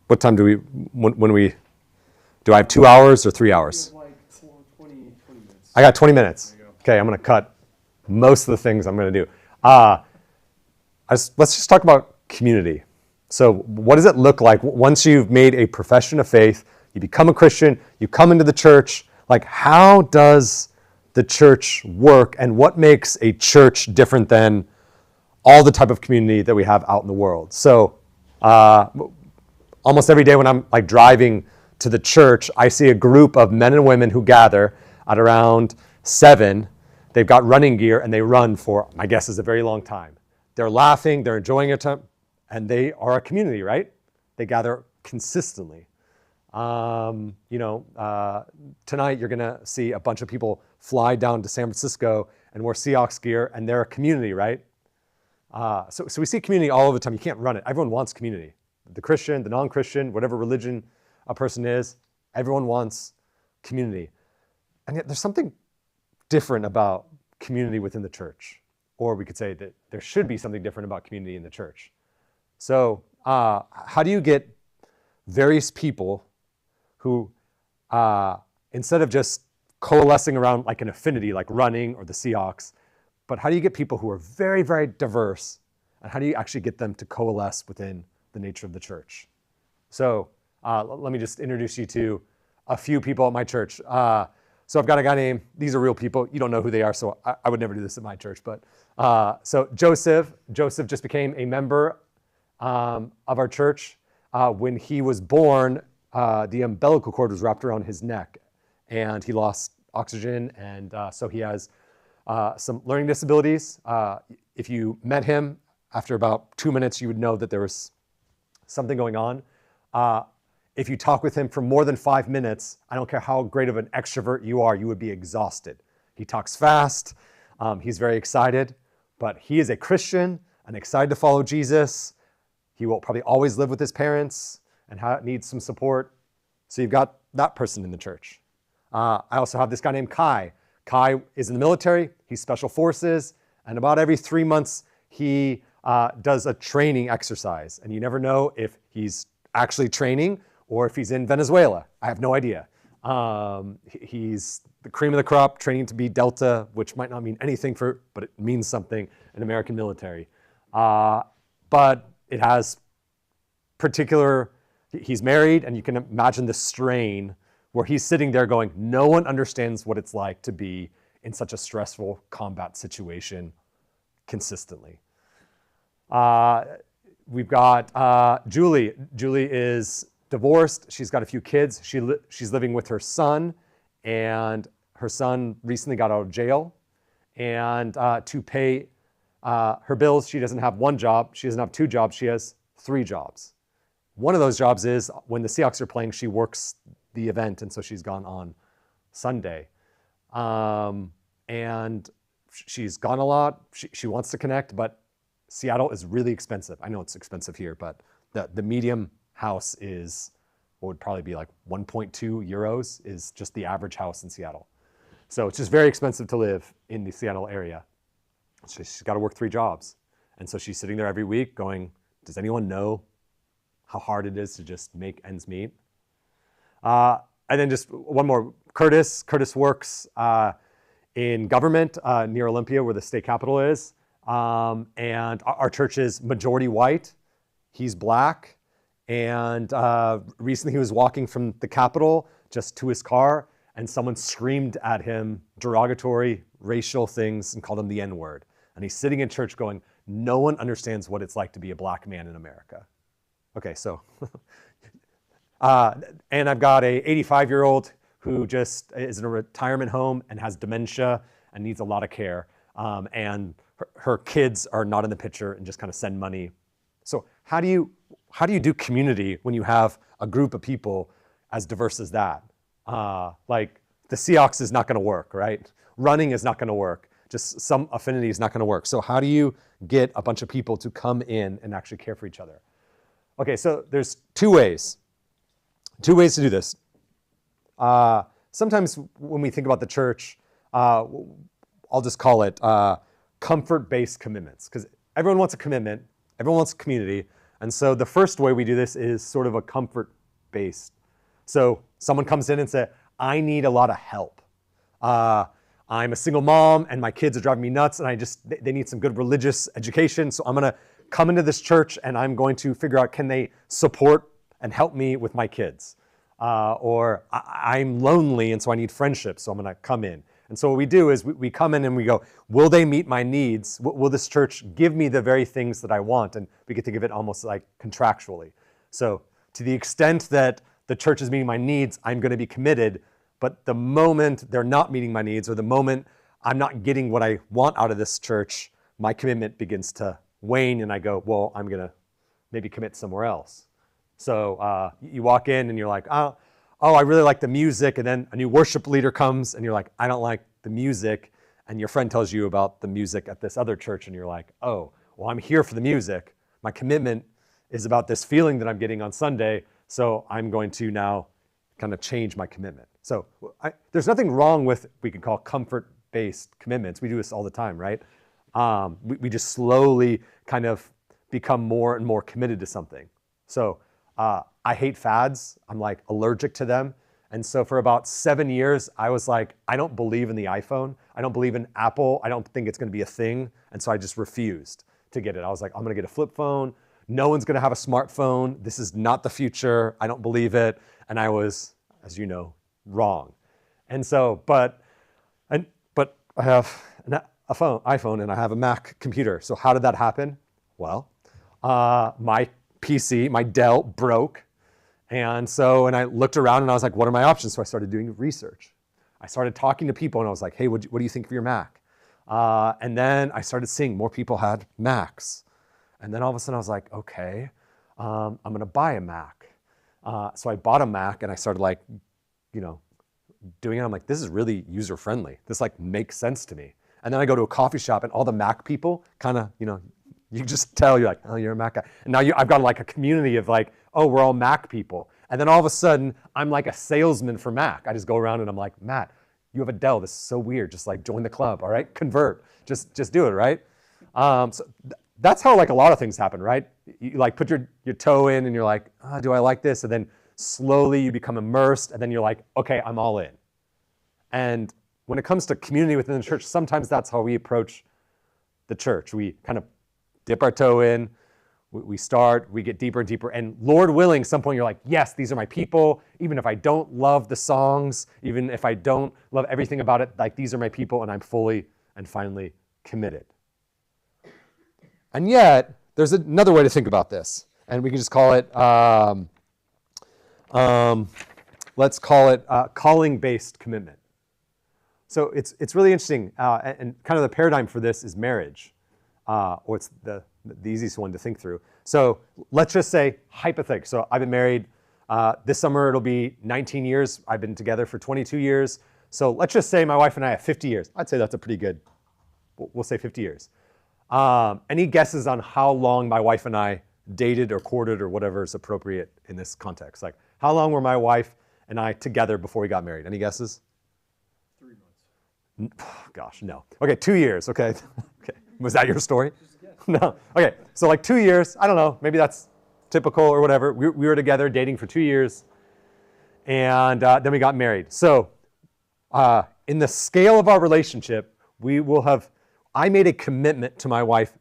What time do do I have 2 hours or 3 hours? You have like 20 minutes. I got 20 minutes. There you go. Okay, I'm going to cut most of the things I'm going to do. Let's just talk about community. So what does it look like once you've made a profession of faith, you become a Christian, you come into the church? Like, how does the church work, and what makes a church different than all the type of community that we have out in the world? So almost every day when I'm like driving to the church, I see a group of men and women who gather at around 7. They've got running gear and they run for, my guess is, a very long time. They're laughing, they're enjoying their time, and they are a community, right? They gather consistently. Tonight you're gonna see a bunch of people fly down to San Francisco and wear Seahawks gear, and they're a community, right? So we see community all over the time. You can't run it. Everyone wants community. The Christian, the non-Christian, whatever religion a person is, everyone wants community. And yet there's something different about community within the church. Or we could say that there should be something different about community in the church. So how do you get various people who, instead of just coalescing around like an affinity, like running or the Seahawks, but how do you get people who are very, very diverse, and how do you actually get them to coalesce within the nature of the church? So let me just introduce you to a few people at my church. So I've got a guy named, these are real people. You don't know who they are, so I would never do this at my church. But so Joseph just became a member of our church. When he was born, the umbilical cord was wrapped around his neck, and he lost oxygen, and so he has some learning disabilities. If you met him, after about 2 minutes, you would know that there was something going on. If you talk with him for more than 5 minutes, I don't care how great of an extrovert you are, you would be exhausted. He talks fast, he's very excited, but he is a Christian and excited to follow Jesus. He will probably always live with his parents and needs some support. So you've got that person in the church. I also have this guy named Kai. Kai is in the military, he's special forces, and about every 3 months, he does a training exercise. And you never know if he's actually training or if he's in Venezuela. I have no idea. He's the cream of the crop, training to be Delta, which might not mean anything but it means something in American military. But it has he's married, and you can imagine the strain where he's sitting there going, no one understands what it's like to be in such a stressful combat situation consistently. We've got Julie. Julie is divorced. She's got a few kids. She's living with her son, and her son recently got out of jail. And to pay her bills, she doesn't have one job. She doesn't have 2 jobs. She has 3 jobs. One of those jobs is when the Seahawks are playing, she works the event, and so she's gone on Sunday. And she's gone a lot. She wants to connect, but Seattle is really expensive. I know it's expensive here, but the medium house is what would probably be like 1.2 euros is just the average house in Seattle. So it's just very expensive to live in the Seattle area. So she's got to work 3 jobs. And so she's sitting there every week going, does anyone know how hard it is to just make ends meet? And then just one more, Curtis. Curtis works in government near Olympia, where the state capitol is. And our church is majority white. He's black. And recently he was walking from the Capitol just to his car, and someone screamed at him derogatory racial things and called him the N-word. And he's sitting in church going, no one understands what it's like to be a black man in America. Okay, so, and I've got a 85-year-old who just is in a retirement home and has dementia and needs a lot of care. And her kids are not in the picture and just kind of send money. So how do you do community when you have a group of people as diverse as that? Like the Seahawks is not going to work, right? Running is not going to work. Just some affinity is not going to work. So how do you get a bunch of people to come in and actually care for each other? Okay, so there's 2 ways. 2 ways to do this. Sometimes when we think about the church, I'll just call it comfort-based commitments, because everyone wants a commitment, everyone wants a community, And so the first way we do this is sort of a comfort-based. So someone comes in and says, I need a lot of help. I'm a single mom and my kids are driving me nuts and they need some good religious education. So I'm gonna come into this church and I'm going to figure out, can they support and help me with my kids? Or I'm lonely and so I need friendship, so I'm gonna come in. And so what we do is we come in and we go, will they meet my needs? Will this church give me the very things that I want? And we can think of it almost like contractually. So to the extent that the church is meeting my needs, I'm going to be committed. But the moment they're not meeting my needs, or the moment I'm not getting what I want out of this church, my commitment begins to wane and I go, well, I'm going to maybe commit somewhere else. So you walk in and you're like, oh, I really like the music, and then a new worship leader comes and you're like, I don't like the music, and your friend tells you about the music at this other church and you're like, oh, well, I'm here for the music. My commitment is about this feeling that I'm getting on Sunday, so I'm going to now kind of change my commitment. So there's nothing wrong with, we could call comfort-based commitments. We do this all the time, right? We just slowly kind of become more and more committed to something. So I hate fads. I'm like allergic to them. And so for about 7 years, I was like, I don't believe in the iPhone. I don't believe in Apple. I don't think it's going to be a thing. And so I just refused to get it. I was like, I'm going to get a flip phone. No one's going to have a smartphone. This is not the future. I don't believe it. And I was, as you know, wrong. And so, but I have an iPhone and I have a Mac computer. So how did that happen? Well, my PC, my Dell, broke. And I looked around and I was like, what are my options? So I started doing research. I started talking to people and I was like, hey, what do you think of your Mac? And then I started seeing more people had Macs. And then all of a sudden I was like, okay, I'm gonna buy a Mac. So I bought a Mac and I started doing it. I'm like, this is really user-friendly. This makes sense to me. And then I go to a coffee shop and all the Mac people kind of, you just tell, you're like, oh, you're a Mac guy. And now I've got a community of oh, we're all Mac people. And then all of a sudden, I'm like a salesman for Mac. I just go around and I'm like, Matt, you have a Dell. This is so weird. Just join the club, all right? Convert. Just do it, right? So that's how a lot of things happen, right? You put your toe in and you're like, oh, do I like this? And then slowly you become immersed and then you're like, okay, I'm all in. And when it comes to community within the church, sometimes that's how we approach the church. We kind of dip our toe in, we start, we get deeper and deeper, and Lord willing, some point you're like, yes, these are my people, even if I don't love the songs, even if I don't love everything about it, these are my people, and I'm fully and finally committed. And yet, there's another way to think about this, and we can just call it, let's call it calling-based commitment. So it's really interesting, and kind of the paradigm for this is marriage. Or it's the easiest one to think through. So let's just say hypothetical. So I've been married. This summer it'll be 19 years. I've been together for 22 years. So let's just say my wife and I have 50 years. I'd say that's a pretty good, we'll say 50 years. Any guesses on how long my wife and I dated or courted or whatever is appropriate in this context? How long were my wife and I together before we got married? Any guesses? 3 months. Gosh, no. Okay, 2 years, okay. Okay. Was that your story? No. Okay, so 2 years, I don't know, maybe that's typical or whatever. We were together dating for 2 years, and then we got married. So in the scale of our relationship, I made a commitment to my wife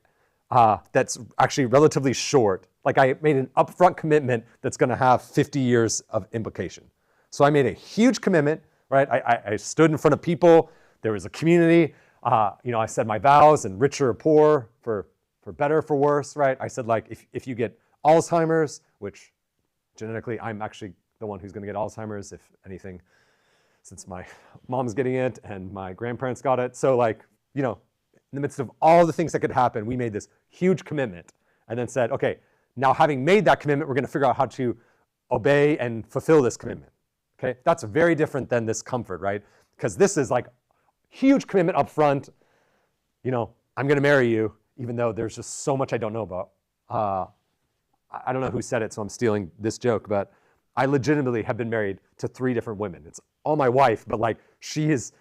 that's actually relatively short. I made an upfront commitment that's gonna have 50 years of implication. So I made a huge commitment, right? I stood in front of people, there was a community, I said my vows, and richer or poor, for better or for worse, right? I said if you get Alzheimer's, which genetically I'm actually the one who's gonna get Alzheimer's, if anything, since my mom's getting it and my grandparents got it. So in the midst of all the things that could happen, we made this huge commitment and then said, okay, now having made that commitment, we're gonna figure out how to obey and fulfill this commitment, okay? That's very different than this comfort, right? Because this is huge commitment up front, I'm gonna marry you, even though there's just so much I don't know about. I don't know who said it, so I'm stealing this joke, but I legitimately have been married to 3 different women. It's all my wife, but she is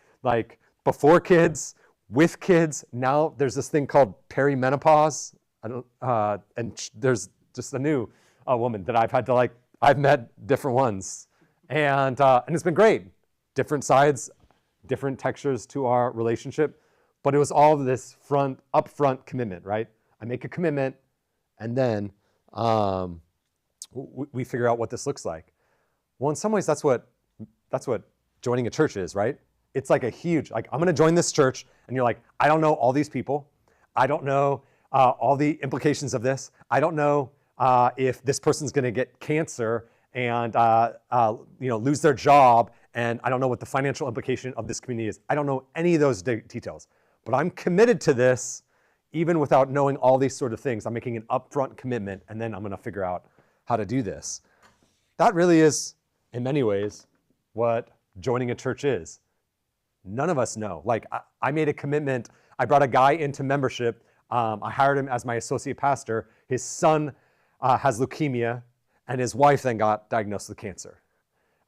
before kids, with kids. Now there's this thing called perimenopause. There's just a new woman that I've had to I've met different ones, and it's been great. Different sides, different textures to our relationship, but it was all this upfront commitment, right? I make a commitment, and then we figure out what this looks like. Well, in some ways, that's what joining a church is, right? It's like a huge, I'm going to join this church, and you're like, I don't know all these people. I don't know all the implications of this. I don't know if this person's going to get cancer and lose their job, and I don't know what the financial implication of this community is. I don't know any of those details, but I'm committed to this, even without knowing all these sort of things. I'm making an upfront commitment, and then I'm going to figure out how to do this. That really is, in many ways, what joining a church is. None of us know. I made a commitment. I brought a guy into membership. I hired him as my associate pastor. His son has leukemia, and his wife then got diagnosed with cancer.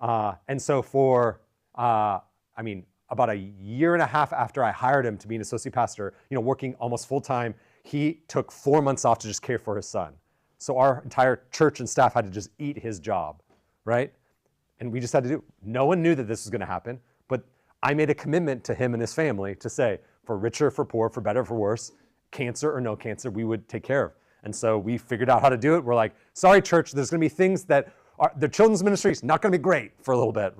And so for, about a year and a half after I hired him to be an associate pastor, working almost full time, he took 4 months off to just care for his son. So our entire church and staff had to just eat his job, right? And we just had to do. No one knew that this was going to happen, but I made a commitment to him and his family to say, for richer, for poor, for better, for worse, cancer or no cancer, we would take care of. And so we figured out how to do it. We're like, sorry, church, there's going to be things that the children's ministry is not going to be great for a little bit.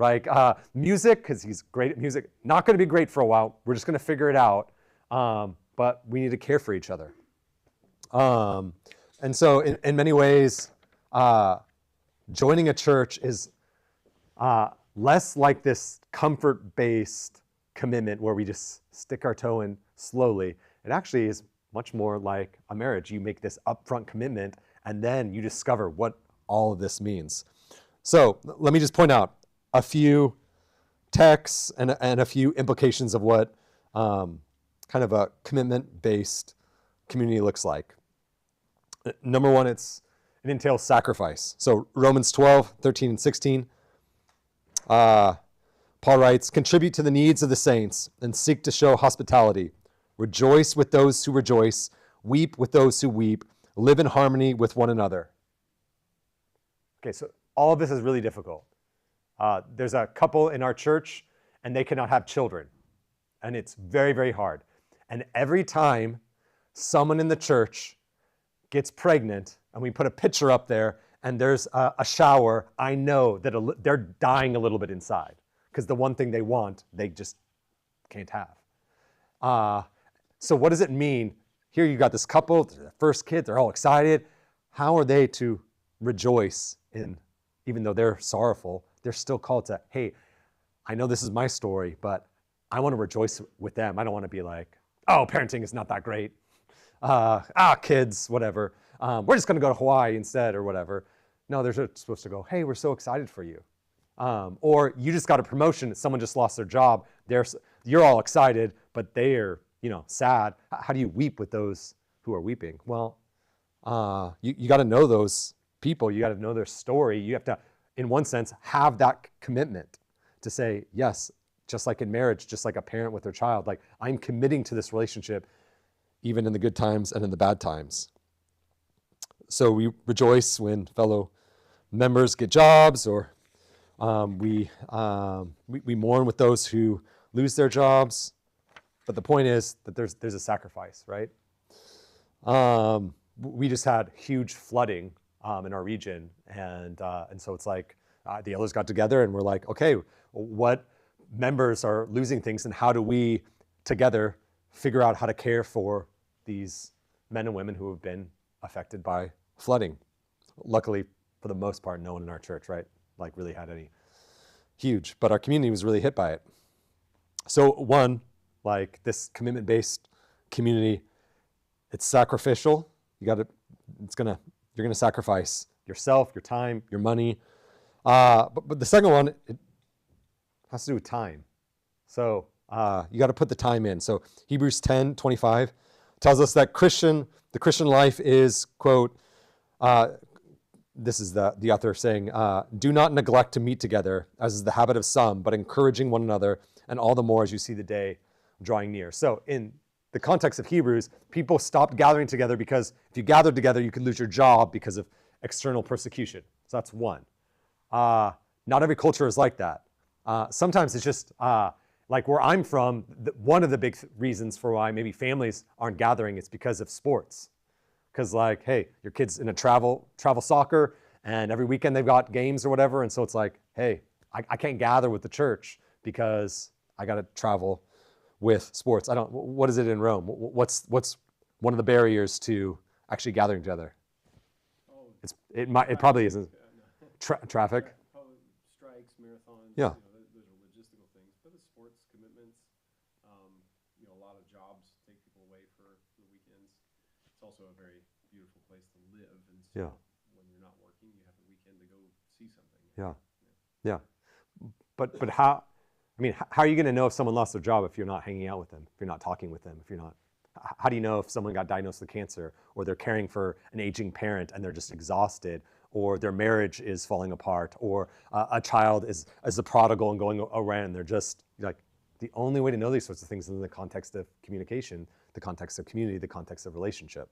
Music, because he's great at music, not going to be great for a while. We're just going to figure it out. But we need to care for each other. And so in many ways, joining a church is less like this comfort-based commitment where we just stick our toe in slowly. It actually is much more like a marriage. You make this upfront commitment, and then you discover what all of this means. So let me just point out a few texts and a few implications of what kind of a commitment-based community looks like. Number one, it entails sacrifice. So Romans 12, 13, and 16. Paul writes, contribute to the needs of the saints and seek to show hospitality. Rejoice with those who rejoice. Weep with those who weep. Live in harmony with one another. Okay, so all of this is really difficult. There's a couple in our church, and they cannot have children. And it's very, very hard. And every time someone in the church gets pregnant, and we put a picture up there, and there's a shower, I know that they're dying a little bit inside, because the one thing they want, they just can't have. So what does it mean? Here you got this couple, their first kid, they're all excited. How are they to rejoice in, even though they're sorrowful, they're still called to, hey, I know this is my story, but I want to rejoice with them. I don't want to be like, oh, parenting is not that great. Kids, whatever. We're just going to go to Hawaii instead or whatever. No, they're supposed to go, hey, we're so excited for you. Or you just got a promotion, someone just lost their job. You're all excited, but they're, sad. How do you weep with those who are weeping? Well, you got to know those people. You got to know their story. You have to, in one sense, have that commitment to say, yes, just like in marriage, just like a parent with their child, like I'm committing to this relationship even in the good times and in the bad times. So we rejoice when fellow members get jobs, or we mourn with those who lose their jobs. But the point is that there's a sacrifice, right? We just had huge flooding in our region, and so it's like the elders got together and we're like, okay, what members are losing things, and how do we together figure out how to care for these men and women who have been affected by flooding? Luckily, for the most part, no one in our church, right, really had any huge, but our community was really hit by it. So one, this commitment-based community, it's sacrificial. You're gonna sacrifice yourself, your time, your money. But the second one, it has to do with time. So you got to put the time in. So Hebrews 10:25 tells us that the Christian life is, quote, this is the author saying, do not neglect to meet together, as is the habit of some, but encouraging one another, and all the more as you see the day drawing near. So in the context of Hebrews, people stopped gathering together because if you gathered together, you could lose your job because of external persecution. So that's one. Not every culture is like that. Sometimes it's just like where I'm from, one of the big reasons for why maybe families aren't gathering is because of sports. Because like, hey, your kid's in a travel soccer, and every weekend they've got games or whatever, and so it's like, hey, I can't gather with the church because I got to travel with sports. What is it in Rome? What's one of the barriers to actually gathering together? Oh, It probably isn't no. traffic. Probably strikes, marathons. Yeah. Those are logistical things. But the sports commitments, a lot of jobs take people away for the weekends. It's also a very beautiful place to live, and so Yeah. when you're not working, you have the weekend to go see something. Yeah. But how? I mean, how are you going to know if someone lost their job if you're not hanging out with them, if you're not talking with them, if you're not? How do you know if someone got diagnosed with cancer, or they're caring for an aging parent and they're just exhausted, or their marriage is falling apart, or a child is a prodigal and going around and they're just like, the only way to know these sorts of things is in the context of communication, the context of community, the context of relationship.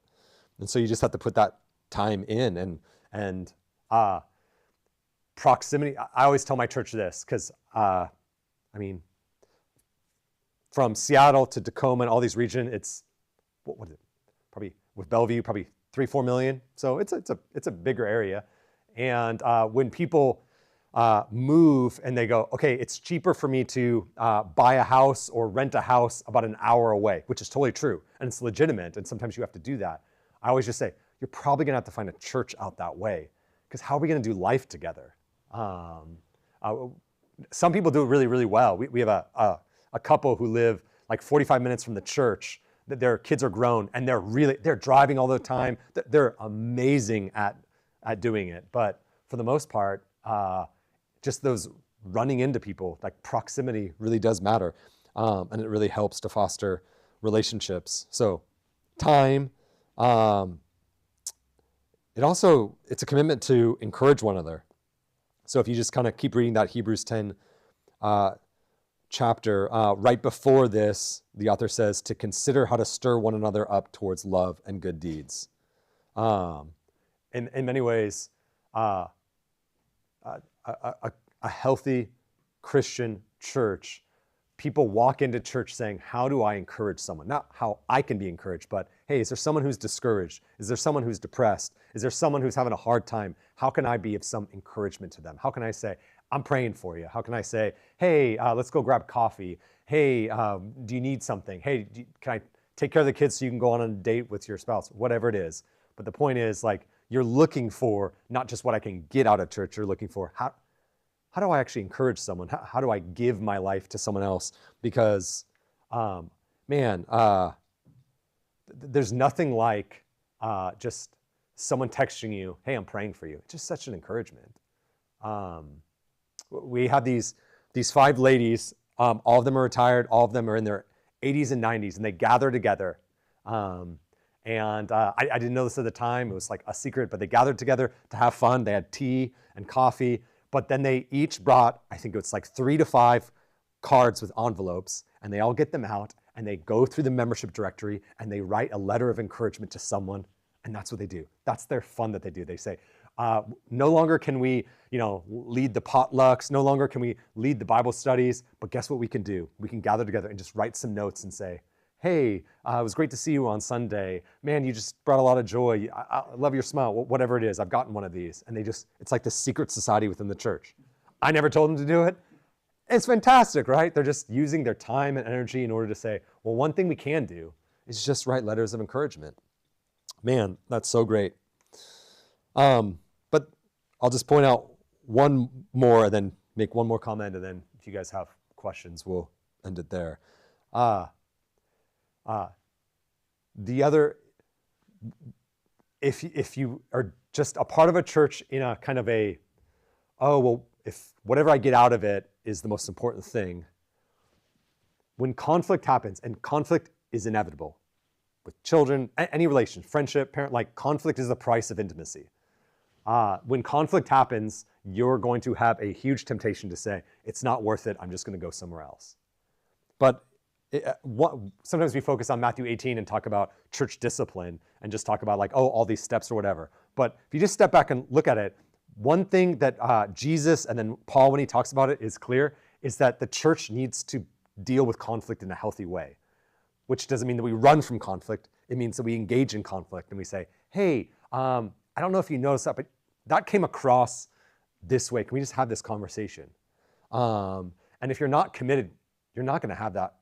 And so you just have to put that time in and proximity. I always tell my church this because, from Seattle to Tacoma and all these regions, it's, what is it? Probably with Bellevue, probably 3-4 million. So it's a bigger area. And when people move and they go, okay, it's cheaper for me to buy a house or rent a house about an hour away, which is totally true. And it's legitimate. And sometimes you have to do that. I always just say, you're probably going to have to find a church out that way, because how are we going to do life together? Some people do it really, really well. We have a couple who live like 45 minutes from the church. That their kids are grown and they're driving all the time. They're amazing at doing it. But for the most part, just those running into people, like proximity really does matter. And it really helps to foster relationships. So time, it's a commitment to encourage one another. So if you just kind of keep reading that Hebrews 10 chapter, right before this, the author says to consider how to stir one another up towards love and good deeds. In many ways, a healthy Christian church, people walk into church saying, how do I encourage someone? Not how I can be encouraged, but hey, is there someone who's discouraged? Is there someone who's depressed? Is there someone who's having a hard time? How can I be of some encouragement to them? How can I say, I'm praying for you? How can I say, hey, let's go grab coffee. Hey, do you need something? Hey, can I take care of the kids so you can go on a date with your spouse? Whatever it is. But the point is, like, you're looking for not just what I can get out of church. You're looking for how do I actually encourage someone? How do I give my life to someone else? Because, there's nothing like just someone texting you, hey, I'm praying for you. It's just such an encouragement. We have these 5 ladies, all of them are retired, all of them are in their 80s and 90s, and they gather together. I didn't know this at the time. It was like a secret, but they gathered together to have fun. They had tea and coffee, but then they each brought, I think it was like 3 to 5 cards with envelopes, and they all get them out, and they go through the membership directory, and they write a letter of encouragement to someone, and that's what they do. That's their fun that they do. They say, no longer can we, lead the potlucks. No longer can we lead the Bible studies. But guess what we can do? We can gather together and just write some notes and say, hey, it was great to see you on Sunday. Man, you just brought a lot of joy. I love your smile. Whatever it is, I've gotten one of these. And it's like the secret society within the church. I never told them to do it. It's fantastic, right? They're just using their time and energy in order to say, well, one thing we can do is just write letters of encouragement. Man, that's so great. But I'll just point out one more and then make one more comment, and then if you guys have questions, we'll end it there. The other, if you are just a part of a church in a kind of if whatever I get out of it is the most important thing, when conflict happens, and conflict is inevitable with children, any relation, friendship, parent, like conflict is the price of intimacy. When conflict happens, you're going to have a huge temptation to say, it's not worth it, I'm just going to go somewhere else. But sometimes we focus on Matthew 18 and talk about church discipline and just talk about like, oh, all these steps or whatever. But if you just step back and look at it, one thing that Jesus and then Paul, when he talks about it, is clear, is that the church needs to deal with conflict in a healthy way, which doesn't mean that we run from conflict. It means that we engage in conflict and we say, hey, I don't know if you noticed that, but that came across this way. Can we just have this conversation? And if you're not committed, you're not going to have that.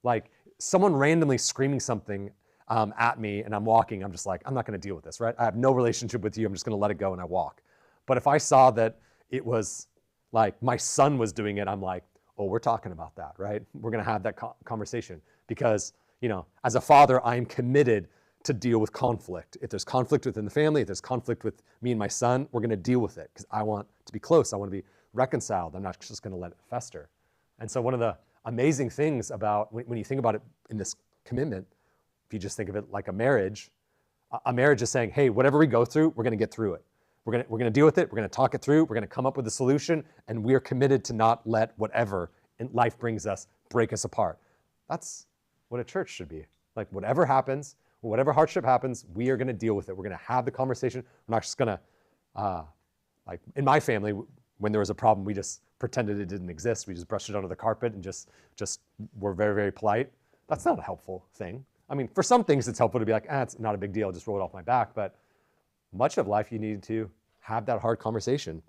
Like someone randomly screaming something at me and I'm walking, I'm just like, I'm not going to deal with this, right? I have no relationship with you. I'm just going to let it go and I walk. But if I saw that it was like my son was doing it, I'm like, oh, we're talking about that, right? We're going to have that conversation because, as a father, I'm committed to deal with conflict. If there's conflict within the family, if there's conflict with me and my son, we're going to deal with it because I want to be close. I want to be reconciled. I'm not just going to let it fester. And so one of the amazing things about when you think about it in this commitment, if you just think of it like a marriage is saying, hey, whatever we go through, we're going to get through it. We're going to deal with it. We're going to talk it through. We're going to come up with a solution, and we're committed to not let whatever in life brings us break us apart. That's what a church should be. Like whatever happens, whatever hardship happens, we are going to deal with it. We're going to have the conversation. We're not just going to, like in my family, when there was a problem, we just pretended it didn't exist. We just brushed it under the carpet and just were very, very polite. That's not a helpful thing. I mean, for some things it's helpful to be like, it's not a big deal, just roll it off my back. But much of life, you need to have that hard conversation.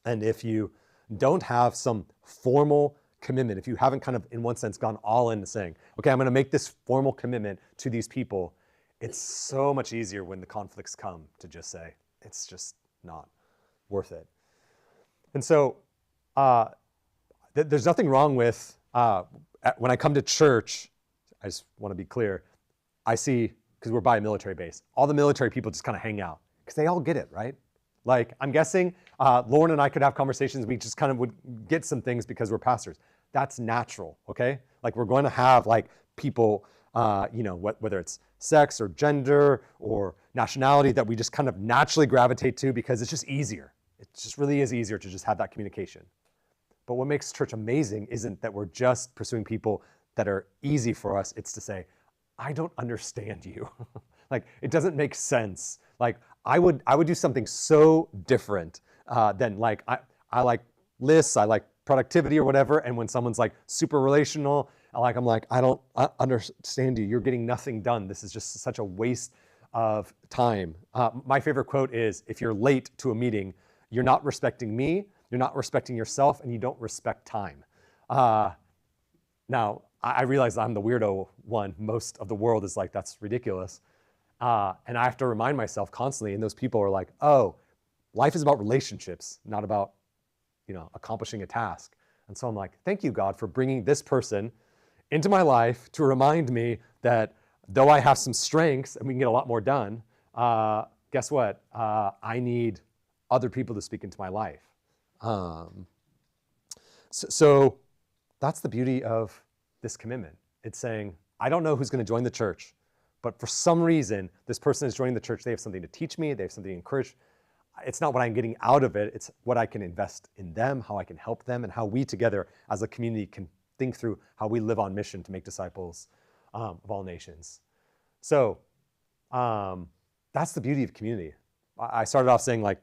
And if you don't have some formal commitment, if you haven't kind of, in one sense, gone all in saying, okay, I'm going to make this formal commitment to these people, it's so much easier when the conflicts come to just say, it's just not worth it. And so there's nothing wrong with, when I come to church, I just want to be clear, I see, because we're by a military base, all the military people just kind of hang out because they all get it, right? Like, I'm guessing Lauren and I could have conversations. We just kind of would get some things because we're pastors. That's natural, okay? Like, we're going to have, like, people, whether it's sex or gender or nationality that we just kind of naturally gravitate to because it's just easier. It just really is easier to just have that communication. But what makes church amazing isn't that we're just pursuing people that are easy for us. It's to say, I don't understand you. Like, it doesn't make sense. Like, I would do something so different than like, I like lists, I like productivity or whatever. And when someone's like super relational, I'm like, I don't understand you. You're getting nothing done. This is just such a waste of time. My favorite quote is, if you're late to a meeting, you're not respecting me, you're not respecting yourself, and you don't respect time. Now, I realize I'm the weirdo one. Most of the world is like, that's ridiculous. And I have to remind myself constantly, and those people are like, oh, life is about relationships, not about, accomplishing a task. And so I'm like, thank you, God, for bringing this person into my life to remind me that though I have some strengths and we can get a lot more done, guess what? I need other people to speak into my life. So that's the beauty of this commitment. It's saying, I don't know who's going to join the church, but for some reason, this person is joining the church. They have something to teach me. They have something to encourage. It's not what I'm getting out of it. It's what I can invest in them, how I can help them, and how we together as a community can think through how we live on mission to make disciples of all nations. So that's the beauty of community. I started off saying, like,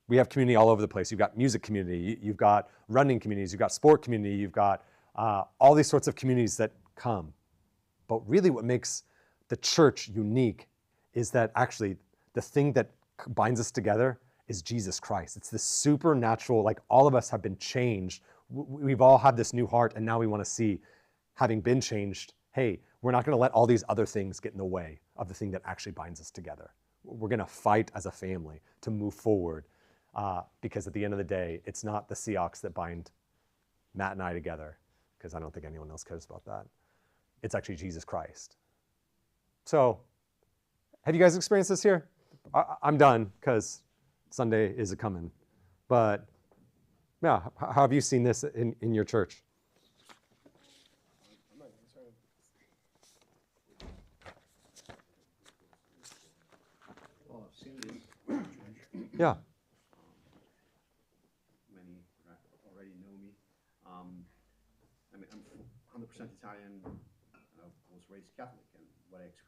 we have community all over the place. You've got music community. You've got running communities. You've got sport community. You've got all these sorts of communities that come. But really what makes the church unique is that actually the thing that binds us together is Jesus Christ. It's this supernatural, like all of us have been changed. We've all had this new heart, and now we want to see, having been changed, hey, we're not going to let all these other things get in the way of the thing that actually binds us together. We're going to fight as a family to move forward because at the end of the day, it's not the Seahawks that bind Matt and I together, because I don't think anyone else cares about that. It's actually Jesus Christ. So, have you guys experienced this here? I'm done because Sunday is a-coming. But yeah, how have you seen this in your church? Well, I've seen it in church. Yeah. Many already know me. I'm 100% Italian. raised Catholic, and what I experienced